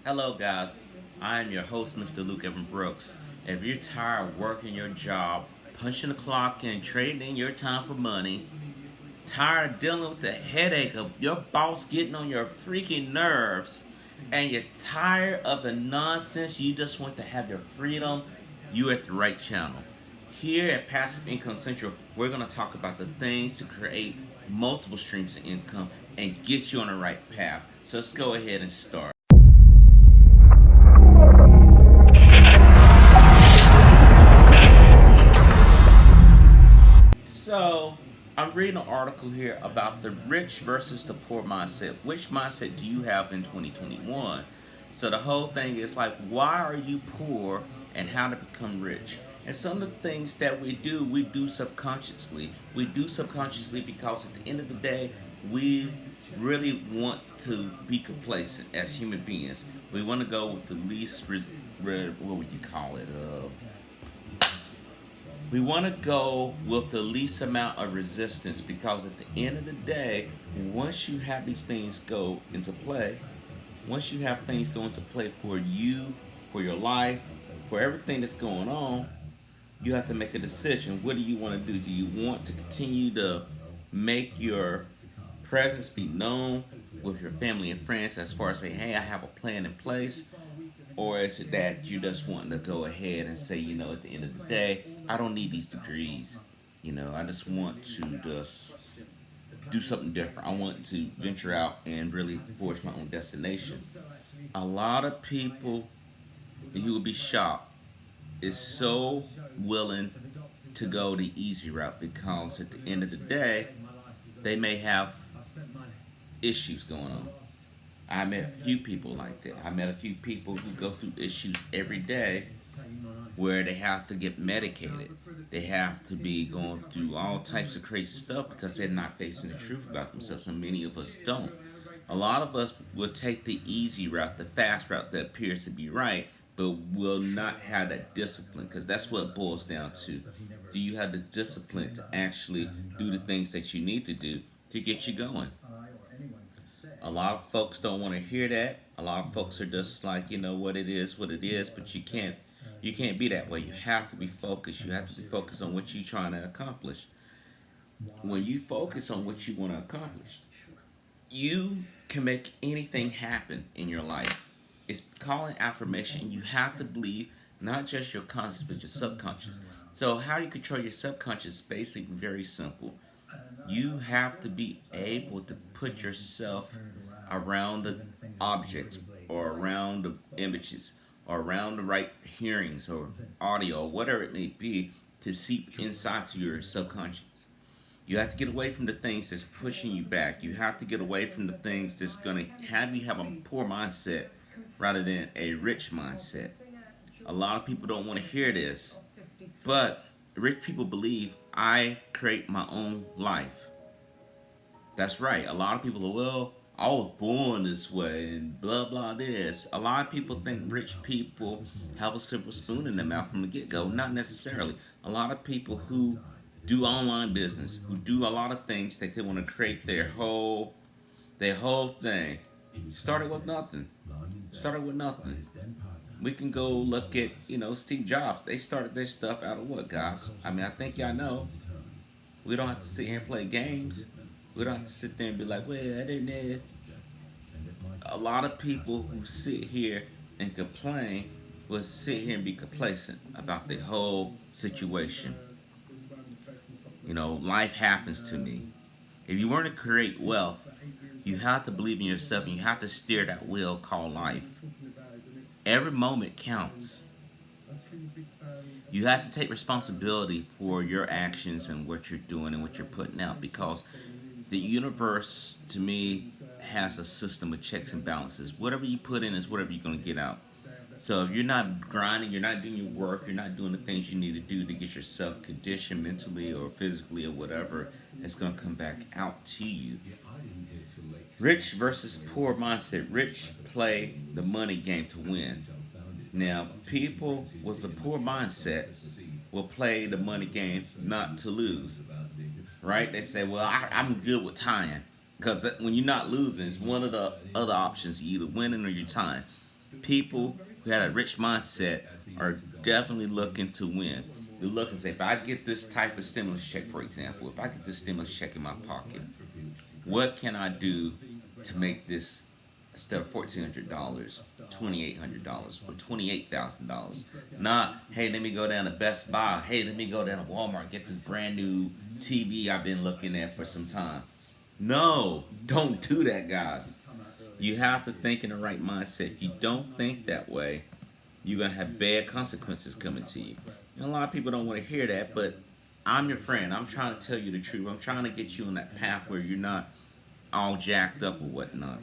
Hello, guys. I am your host, Mr. Luke Evan Brooks. If you're tired of working your job, punching the clock in, trading in your time for money, tired of dealing with the headache of your boss getting on your freaking nerves, and you're tired of the nonsense, you just want to have your freedom, you're at the right channel. Here at Passive Income Central, we're going to talk about the things to create multiple streams of income and get you on the right path. So let's go ahead and start. So, I'm reading an article here about the rich versus the poor mindset. Which mindset do you have in 2021? So, the whole thing is like, why are you poor and how to become rich? And some of the things that we do subconsciously. We do subconsciously because at the end of the day, we really want to be complacent as human beings. We want to go with the least, what would you call it? We want to go with the least amount of resistance because at the end of the day, once you have these things go into play, once you have things go into play for you, for your life, for everything that's going on, you have to make a decision. What do you want to do? Do you want to continue to make your presence be known with your family and friends as far as saying, hey, I have a plan in place? Or is it that you just want to go ahead and say, at the end of the day, I don't need these degrees. I just want to just do something different. I want to venture out and really forge my own destination. A lot of people, you will be shocked, is so willing to go the easy route because at the end of the day, they may have issues going on. I met a few people like that. I met a few people who go through issues every day where they have to get medicated. They have to be going through all types of crazy stuff because they're not facing the truth about themselves, and many of us don't. A lot of us will take the easy route, the fast route that appears to be right, but will not have that discipline because that's what it boils down to. Do you have the discipline to actually do the things that you need to do to get you going? A lot of folks don't want to hear that. A lot of folks are just like, what it is, but you can't be that way. You have to be focused. You have to be focused on what you're trying to accomplish. When you focus on what you want to accomplish, you can make anything happen in your life. It's calling affirmation. You have to believe not just your conscious, but your subconscious. So how you control your subconscious is basically very simple. You have to be able to put yourself around the objects or around the images or around the right hearings or audio or whatever it may be to seep inside to your subconscious. You have to get away from the things that's pushing you back. You have to get away from the things that's going to have you have a poor mindset rather than a rich mindset. A lot of people don't want to hear this, but rich people believe I create my own life. That's right. A lot of people are, well, I was born this way and blah blah this. A lot of people think rich people have a silver spoon in their mouth from the get-go. Not necessarily. A lot of people who do online business, who do a lot of things that they want to create their whole thing, started with nothing. Started with nothing. We can go look at, Steve Jobs. They started their stuff out of what, guys? I think y'all know. We don't have to sit here and play games. We don't have to sit there and be like, well, I didn't know. A lot of people who sit here and complain will sit here and be complacent about the whole situation. Life happens to me. If you want to create wealth, you have to believe in yourself and you have to steer that wheel called life. Every moment counts. You have to take responsibility for your actions and what you're doing and what you're putting out because the universe, to me, has a system of checks and balances. Whatever you put in is whatever you're going to get out. So if you're not grinding, you're not doing your work, you're not doing the things you need to do to get yourself conditioned mentally or physically or whatever, it's going to come back out to you. Rich versus poor mindset. Rich play the money game to win. Now, people with a poor mindset will play the money game not to lose. Right? They say, well, I'm good with tying. Because when you're not losing, it's one of the other options. You're either winning or you're tying. People who had a rich mindset are definitely looking to win. They're looking to say, if I get this type of stimulus check, for example, if I get this stimulus check in my pocket, what can I do to make this, instead of $1,400, $2,800 or $28,000? Not, hey, let me go down to Best Buy. Hey, let me go down to Walmart, get this brand new TV I've been looking at for some time. No, don't do that, guys. You have to think in the right mindset. If you don't think that way, you're going to have bad consequences coming to you. And a lot of people don't want to hear that, but I'm your friend. I'm trying to tell you the truth. I'm trying to get you on that path where you're not all jacked up or whatnot.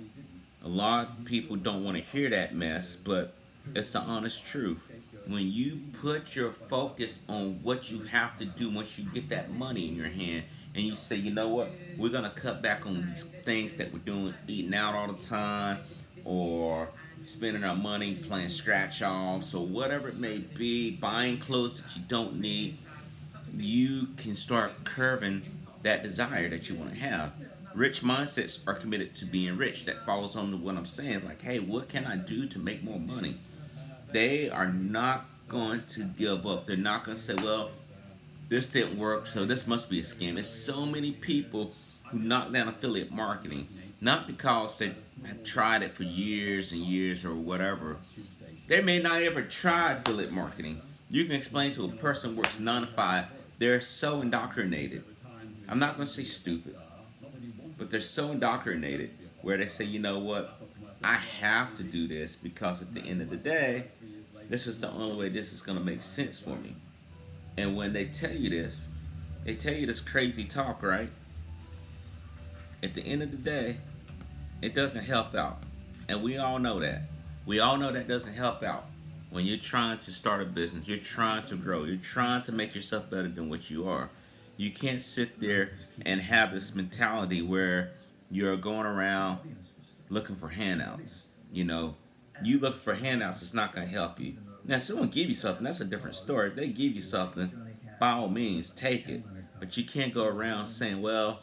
A lot of people don't want to hear that mess, but it's the honest truth. When you put your focus on what you have to do once you get that money in your hand, and you say, you know what, we're going to cut back on these things that we're doing, eating out all the time, or spending our money playing scratch-offs, or whatever it may be, buying clothes that you don't need, you can start curving that desire that you want to have. Rich mindsets are committed to being rich. That follows on to what I'm saying. Like, hey, what can I do to make more money? They are not going to give up. They're not going to say, well, this didn't work, so this must be a scam. There's so many people who knock down affiliate marketing, not because they have tried it for years and years or whatever. They may not ever try affiliate marketing. You can explain to a person who works 9 to 5, they're so indoctrinated. I'm not going to say stupid, but they're so indoctrinated where they say, you know what, I have to do this because at the end of the day, this is the only way this is going to make sense for me. And when they tell you this, they tell you this crazy talk, right? At the end of the day, it doesn't help out. And we all know that. We all know that doesn't help out. When you're trying to start a business, you're trying to grow, you're trying to make yourself better than what you are. You can't sit there and have this mentality where you're going around looking for handouts. You know, you look for handouts, it's not going to help you. Now, if someone give you something, that's a different story. If they give you something, by all means, take it. But you can't go around saying, well,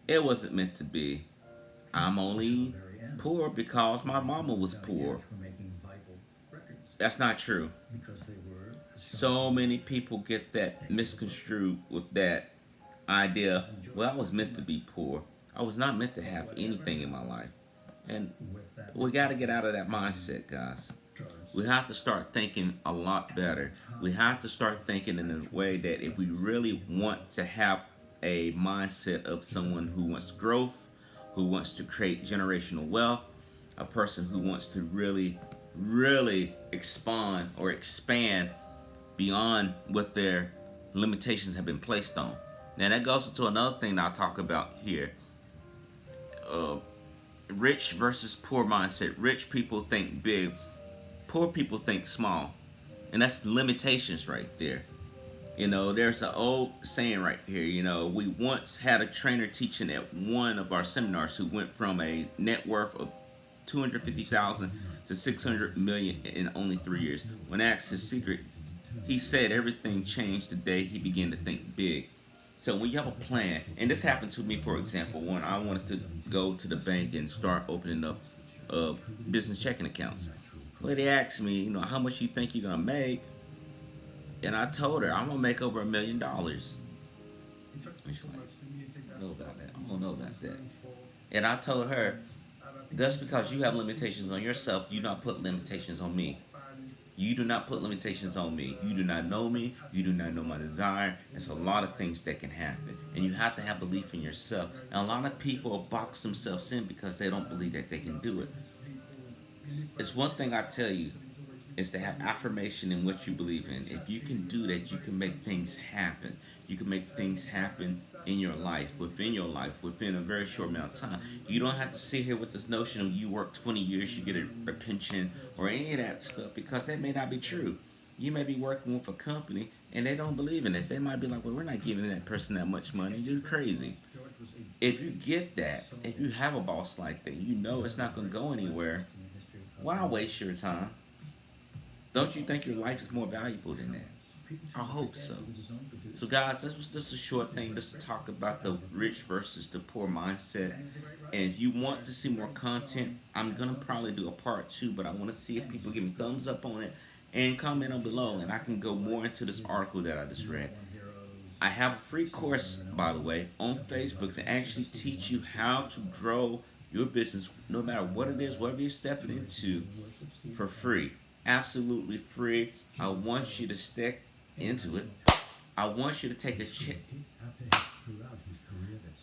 it wasn't meant to be. I'm only poor because my mama was poor. That's not true. So many people get that misconstrued with that idea, well, I was meant to be poor. I was not meant to have anything in my life. And we got to get out of that mindset, guys. We have to start thinking a lot better. We have to start thinking in a way that if we really want to have a mindset of someone who wants growth, who wants to create generational wealth, a person who wants to really, really expand beyond what their limitations have been placed on. Now that goes into another thing that I'll talk about here. Rich versus poor mindset. Rich people think big. Poor people think small. And that's limitations right there. You know, there's an old saying right here. You know, we once had a trainer teaching at one of our seminars who went from a net worth of $250,000 to $600 million in only 3 years. When asked his secret, he said everything changed the day he began to think big. So when you have a plan, and this happened to me, for example, when I wanted to go to the bank and start opening up business checking accounts. Lady asked me, you know, how much you think you're gonna make? And I told her, I'm gonna make over $1 million. And she's like, I don't know about that. I don't know about that. And I told her, just because you have limitations on yourself, do not put limitations on me. You do not put limitations on me. You do not know me. You do not know my desire. There's a lot of things that can happen. And you have to have belief in yourself. And a lot of people box themselves in because they don't believe that they can do it. It's one thing I tell you is to have affirmation in what you believe in. If you can do that, you can make things happen. You can make things happen in your life, within a very short amount of time. You don't have to sit here with this notion of you work 20 years, you get a pension or any of that stuff, because that may not be true. You may be working with a company and they don't believe in it. They might be like, well, we're not giving that person that much money. You're crazy. If you get that, if you have a boss like that, you know it's not going to go anywhere. Why waste your time? Don't you think your life is more valuable than that? I hope so. So guys, this was just a short thing just to talk about the rich versus the poor mindset. And if you want to see more content, I'm gonna probably do a part two, but I want to see if people give me thumbs up on it and comment on below, and I can go more into this article that I just read. I have a free course, by the way, on Facebook to actually teach you how to grow your business, no matter what it is, whatever you're stepping into, for free. Absolutely free. I want you to stick into it. I want you to take a check.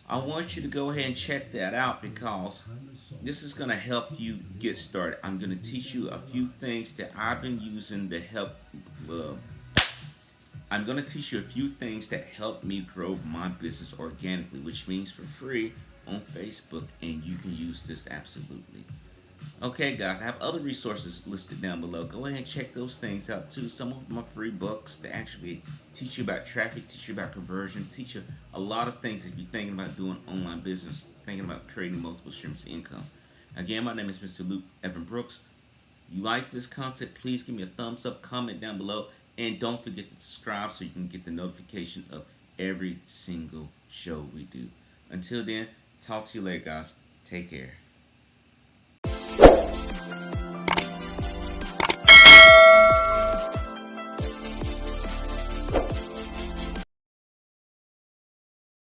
I want you to go ahead and check that out because this is going to help you get started. I'm going to teach you a few things that I've been using to help. Uh, I'm going to teach you a few things that help me grow my business organically, which means for free on Facebook, and you can use this absolutely. Okay, guys, I have other resources listed down below. Go ahead and check those things out too. Some of my free books that actually teach you about traffic, teach you about conversion, teach you a lot of things if you're thinking about doing online business, thinking about creating multiple streams of income. Again, my name is Mr. Luke Evan Brooks. You like this content, please give me a thumbs up, comment down below, and don't forget to subscribe so you can get the notification of every single show we do. Until then, talk to you later, guys. Take care.